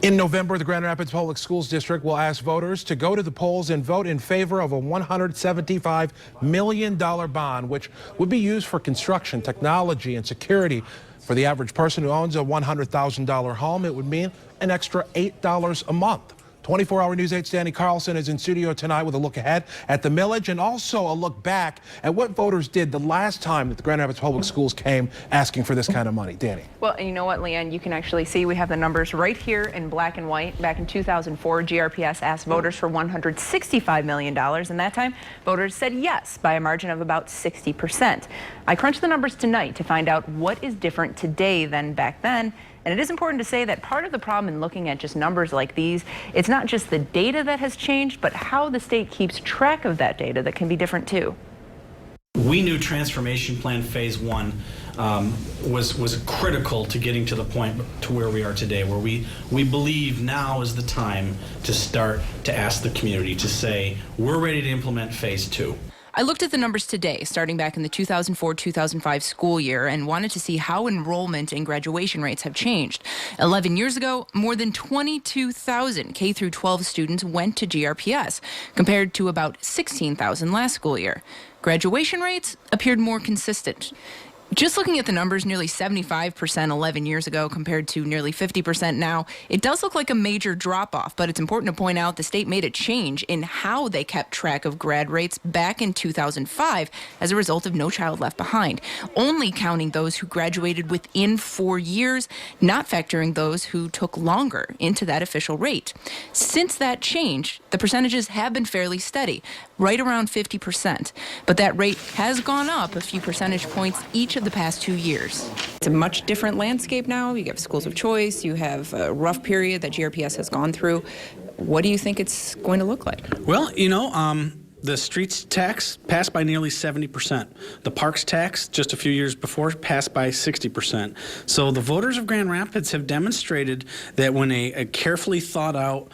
In November, the Grand Rapids Public Schools District will ask voters to go to the polls and vote in favor of a $175 million bond, which would be used for construction, technology, and security. For the average person who owns a $100,000 home, it would mean an extra $8 a month. 24-hour News 8's Danny Carlson is in studio tonight with a look ahead at the millage and also a look back at what voters did the last time that the Grand Rapids Public Schools came asking for this kind of money. Danny. Well, and you know what, Leanne, you can actually see we have the numbers right here in black and white. Back in 2004, GRPS asked voters for $165 million, and that time voters said yes by a margin of about 60%. I crunched the numbers tonight to find out what is different today than back then. And it is important to say that part of the problem in looking at just numbers like these, it's not just the data that has changed, but how the state keeps track of that data that can be different too. We knew Transformation Plan Phase 1 was critical to getting to the point to where we are today, where we believe now is the time to start to ask the community to say, we're ready to implement Phase 2. I looked at the numbers today, starting back in the 2004-2005 school year, and wanted to see how enrollment and graduation rates have changed. 11 years ago, more than 22,000 K-12 students went to GRPS, compared to about 16,000 last school year. Graduation rates appeared more consistent. Just looking at the numbers, nearly 75% 11 years ago compared to nearly 50% now, it does look like a major drop-off, but it's important to point out the state made a change in how they kept track of grad rates back in 2005 as a result of No Child Left Behind, only counting those who graduated within 4 years, not factoring those who took longer into that official rate. Since that change, the percentages have been fairly steady, right around 50%, but that rate has gone up a few percentage points each of the past 2 years. It's a much different landscape now. You have schools of choice, you have a rough period that GRPS has gone through. What do you think it's going to look like? Well, the streets tax passed by nearly 70%. The parks tax, just a few years before, passed by 60%. So the voters of Grand Rapids have demonstrated that when a carefully thought out,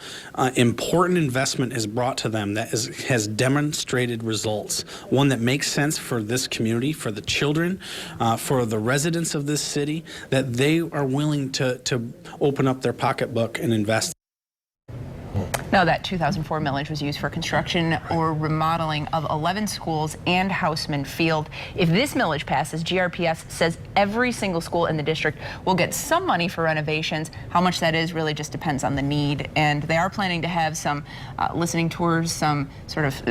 important investment is brought to them that has demonstrated results, one that makes sense for this community, for the children, for the residents of this city, that they are willing to open up their pocketbook and invest. Now, that 2004 millage was used for construction or remodeling of 11 schools and Houseman Field. If this millage passes, GRPS says every single school in the district will get some money for renovations. How much that is really just depends on the need. And they are planning to have some listening tours, some sort of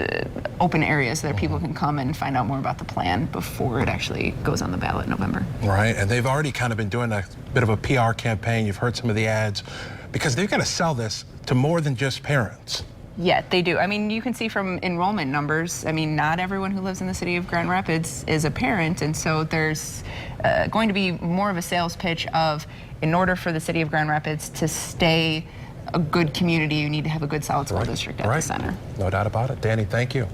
open areas that people can come and find out more about the plan before it actually goes on the ballot in November. Right, and they've already kind of been doing a bit of a PR campaign. You've heard some of the ads, because they've got to sell this to more than just parents. Yeah, they do. I mean, you can see from enrollment numbers, I mean, not everyone who lives in the city of Grand Rapids is a parent, and so there's going to be more of a sales pitch of, in order for the city of Grand Rapids to stay a good community, you need to have a good solid school district at the center. No doubt about it. Danny, thank you.